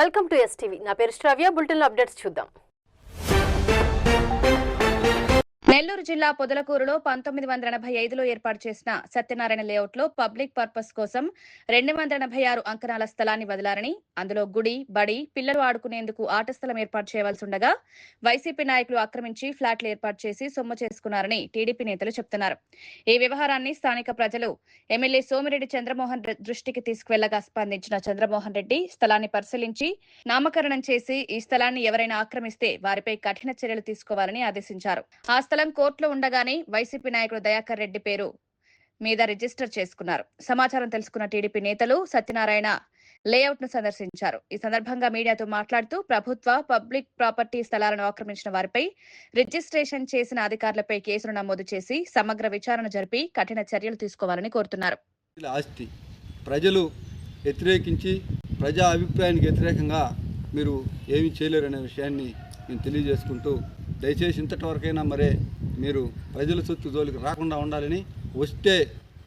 Welcome to STV. నా పేరు శ్రావ్య. Bulletin updates చూద్దాం. నెల్లూరు జిల్లా పొదలకూరులో 1985లో ఏర్పాటు చేసిన సత్యనారాయణ లేఅవుట్లో పబ్లిక్ పర్పస్ కోసం 286 అంకణాల స్థలాన్ని వదిలారని, అందులో గుడి, బడి, పిల్లలు ఆడుకునేందుకు ఆట స్థలం ఏర్పాటు చేయవలసి ఉండగా వైసీపీ నాయకులు ఆక్రమించి ఫ్లాట్లు ఏర్పాటు చేసి సొమ్ము చేసుకున్నారని టీడీపీ నేతలు చెబుతున్నారు. ఈ వ్యవహారాన్ని స్థానిక ప్రజలు ఎమ్మెల్యే సోమిరెడ్డి చంద్రమోహన్ దృష్టికి తీసుకువెళ్లగా స్పందించిన చంద్రమోహన్ రెడ్డి స్థలాన్ని పరిశీలించి నామకరణం చేసి ఈ స్థలాన్ని ఎవరైనా ఆక్రమిస్తే వారిపై కఠిన చర్యలు తీసుకోవాలని ఆదేశించారు. ఆ స్థలం కోర్టులో ఉండగానే వైసీపీ నాయకుడు దయాకర్ రెడ్డి పేరు మీద రిజిస్టర్ చేసుకున్నారు. సమాచారం తెలుసుకున్న టీడీపీ నేతలు సత్యనారాయణ లేఅవుట్ ను సందర్శించారు. ఈ సందర్భంగా మీడియాతో మాట్లాడుతూ ప్రభుత్వ పబ్లిక్ ప్రాపర్టీ స్థలాలను ఆక్రమించిన వారిపై రిజిస్ట్రేషన్ చేసిన అధికారులపై కేసులు నమోదు చేసి సమగ్ర విచారణ జరిపి కఠిన చర్యలు తీసుకోవాలని కోరుతున్నారు. ఆస్తి ప్రజలు వ్యతిరేకించి ప్రజా అభిప్రాయానికి వ్యతిరేకంగా మీరు ఏమీ చేయలేరనే విషయాన్ని నేను తెలియజేసుకుంటూ, దయచేసి ఇంతటి వరకైనా మరే మీరు ప్రజల సొత్తు జోలికి రాకుండా ఉండాలని, వస్తే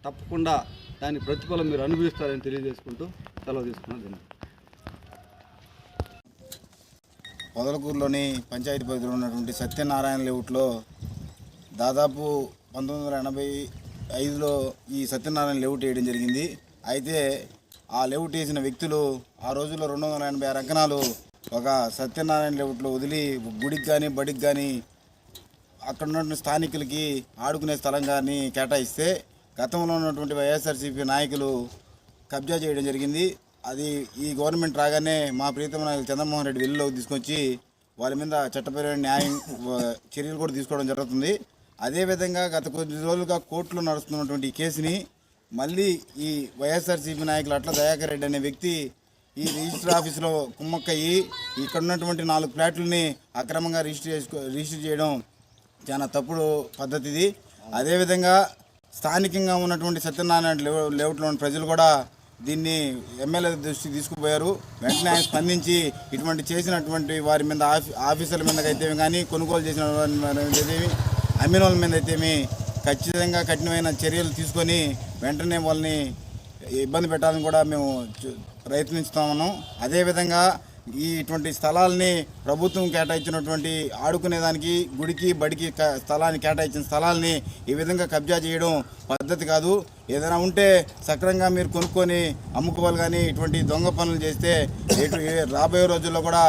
తప్పకుండా దాని ప్రతిఫలం మీరు అనుభవిస్తారని తెలియజేసుకుంటూ సెలవు తీసుకున్నాను. పొదలకూరులోని పంచాయతీ పరిధిలో ఉన్నటువంటి సత్యనారాయణ లేఅవుట్లో దాదాపు 1985లో ఈ సత్యనారాయణ లేఅవుట్ వేయడం జరిగింది. అయితే ఆ లేఅవుట్ వేసిన వ్యక్తులు ఆ రోజుల్లో 286 అంకణాలు ఒక సత్యనారాయణ లేఅవుట్లో వదిలి గుడికి కానీ బడికి కానీ అక్కడ ఉన్నటువంటి స్థానికులకి ఆడుకునే స్థలం కానీ కేటాయిస్తే గతంలో ఉన్నటువంటి వైఎస్ఆర్సీపీ నాయకులు కబ్జా చేయడం జరిగింది. అది ఈ గవర్నమెంట్ రాగానే మా ప్రీతమ నాయకులు చంద్రమోహన్ రెడ్డి వెలుగులోకి తీసుకొచ్చి వాళ్ళ మీద చట్టపరమైన న్యాయం చర్యలు కూడా తీసుకోవడం జరుగుతుంది. అదేవిధంగా గత కొద్ది రోజులుగా కోర్టులో నడుస్తున్నటువంటి ఈ కేసుని మళ్ళీ ఈ వైఎస్ఆర్సీపీ నాయకులు అట్ల దయాకర్ రెడ్డి అనే వ్యక్తి ఈ రిజిస్టర్ ఆఫీసులో కుమ్మక్కయ్యి ఇక్కడ ఉన్నటువంటి 4 ఫ్లాట్లని అక్రమంగా రిజిస్టర్ చేయడం చాలా తప్పుడు పద్ధతి ఇది. అదేవిధంగా స్థానికంగా ఉన్నటువంటి సత్యనారాయణ లేఅవుట్లో ఉన్న ప్రజలు కూడా దీన్ని ఎమ్మెల్యే దృష్టికి తీసుకుపోయారు. వెంటనే ఆయన స్పందించి ఇటువంటి చేసినటువంటి వారి మీద ఆఫీసర్ల మీద అయితేమి కానీ, కొనుగోలు చేసిన వారి మీద అమ్మిన వాళ్ళ మీద అయితేమి ఖచ్చితంగా కఠినమైన చర్యలు తీసుకొని వెంటనే వాళ్ళని ఇబ్బంది పెట్టాలని కూడా మేము ప్రయత్నిస్తూ ఉన్నాం. అదేవిధంగా ఇటువంటి స్థలాల్ని ప్రభుత్వం కేటాయించినటువంటి ఆడుకునేదానికి గుడికి బడికి స్థలాన్ని కేటాయించిన స్థలాల్ని ఈ విధంగా కబ్జా చేయడం పద్ధతి కాదు. ఏదైనా ఉంటే సక్రమంగా మీరు కొనుక్కొని అమ్ముకోవాలి, కానీ ఇటువంటి దొంగ పనులు చేస్తే రాబోయే రోజుల్లో కూడా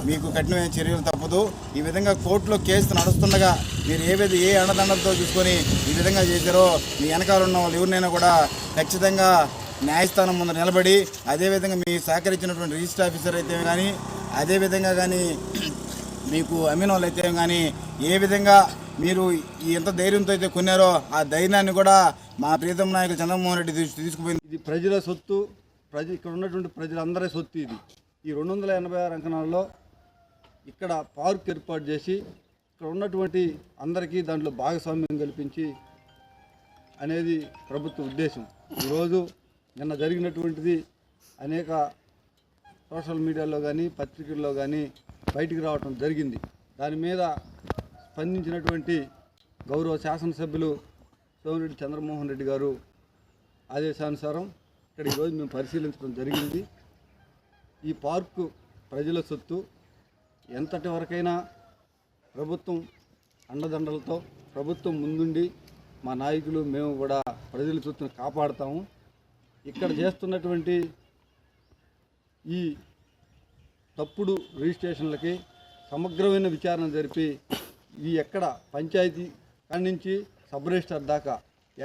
మీకు కఠినమైన చర్యలు తప్పదు. ఈ విధంగా కోర్టులో కేసు నడుస్తుండగా మీరు ఏ అండదండలతో చూసుకొని ఈ విధంగా చేశారో మీ వెనకాల ఉన్న వాళ్ళు ఎవరినైనా కూడా ఖచ్చితంగా న్యాయస్థానం ముందు నిలబడి, అదేవిధంగా మీ సహకరించినటువంటి రిజిస్టర్ ఆఫీసర్ అయితే కానీ, అదేవిధంగా కానీ మీకు అమ్మిన వాళ్ళు అయితే కానీ ఏ విధంగా మీరు ఎంత ధైర్యంతో అయితే కొన్నారో ఆ ధైర్యాన్ని కూడా మా ప్రీతమ నాయకులు చంద్రమోహన్ రెడ్డి తీసుకుపోయింది. ఇది ప్రజల సొత్తు, ఇక్కడ ఉన్నటువంటి ప్రజలందరి సొత్తు. ఇది ఈ 286 అంకణాల్లో ఇక్కడ పార్క్ ఏర్పాటు చేసి ఇక్కడ ఉన్నటువంటి అందరికీ దాంట్లో భాగస్వామ్యం కల్పించి అనేది ప్రభుత్వ ఉద్దేశం. ఈరోజు నిన్న జరిగినటువంటిది అనేక సోషల్ మీడియాలో కానీ పత్రికల్లో కానీ బయటికి రావటం జరిగింది. దాని మీద స్పందించినటువంటి గౌరవ శాసనసభ్యులు సోమిరెడ్డి చంద్రమోహన్ రెడ్డి గారు ఆదేశానుసారం ఇక్కడ ఈరోజు మేము పరిశీలించడం జరిగింది. ఈ పార్కు ప్రజల సొత్తు. ఎంతటి వరకైనా ప్రభుత్వం అండదండలతో ప్రభుత్వం ముందుండి మా నాయకులు మేము కూడా ప్రజల సొత్తును కాపాడుతాము. ఇక్కడ చేస్తున్నటువంటి ఈ తప్పుడు రిజిస్ట్రేషన్లకి సమగ్రమైన విచారణ జరిపి ఈ ఎక్కడ పంచాయతీ కాడి నుంచి సబ్ రిజిస్టర్ దాకా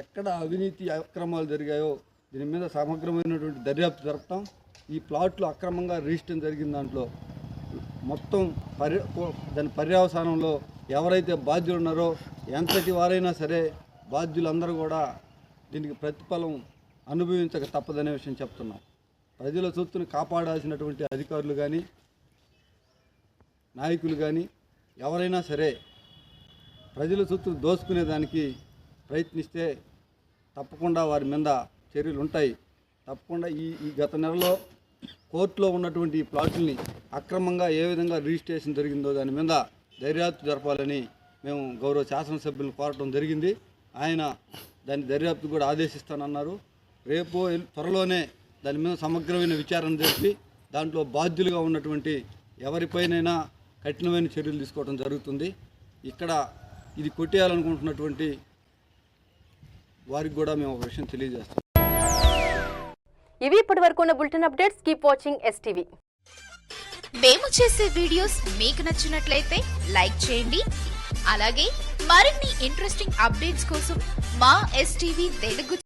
ఎక్కడ అవినీతి అక్రమాలు జరిగాయో దీని మీద సమగ్రమైనటువంటి దర్యాప్తు జరుపుతాం. ఈ ప్లాట్లు అక్రమంగా రిజిస్టర్ జరిగిన దాంట్లో మొత్తం దాని పర్యవసానంలో ఎవరైతే బాధ్యులు ఉన్నారో ఎంతటి వారైనా సరే బాధ్యులందరూ కూడా దీనికి ప్రతిఫలం అనుభవించక తప్పదనే విషయం చెప్తున్నాం. ప్రజల సొత్తును కాపాడాల్సినటువంటి అధికారులు కానీ నాయకులు కానీ ఎవరైనా సరే ప్రజల సొత్తును దోచుకునేదానికి ప్రయత్నిస్తే తప్పకుండా వారి మీద చర్యలు ఉంటాయి. తప్పకుండా ఈ గత నెలలో కోర్టులో ఉన్నటువంటి ఈ ప్లాట్లని అక్రమంగా ఏ విధంగా రిజిస్ట్రేషన్ జరిగిందో దాని మీద దర్యాప్తు జరపాలని మేము గౌరవ శాసనసభ్యులను కోరటం జరిగింది. ఆయన దాని దర్యాప్తు కూడా ఆదేశిస్తానన్నారు. రేపు త్వరలోనే దాని మీద సమగ్రమైన విచారణ జరిపి దాంట్లో బాధ్యులుగా ఉన్నటువంటి ఎవరిపైనైనా కఠినమైన చర్యలు తీసుకోవడం జరుగుతుంది. ఇక్కడ ఇది కొట్టేయాలనుకుంటున్నటువంటి వారికి కూడా మేము ఒక విషయం తెలియజేస్తాం. ఇవి ఇప్పటి వరకు ఉన్న bulletin updates. Keep watching STV. మేము చేసే వీడియోస్ మీకు నచ్చినట్లయితే లైక్ చేయండి. అలాగే మరిన్ని ఇంట్రెస్టింగ్ అప్డేట్స్ కోసం మా STV తెలుగు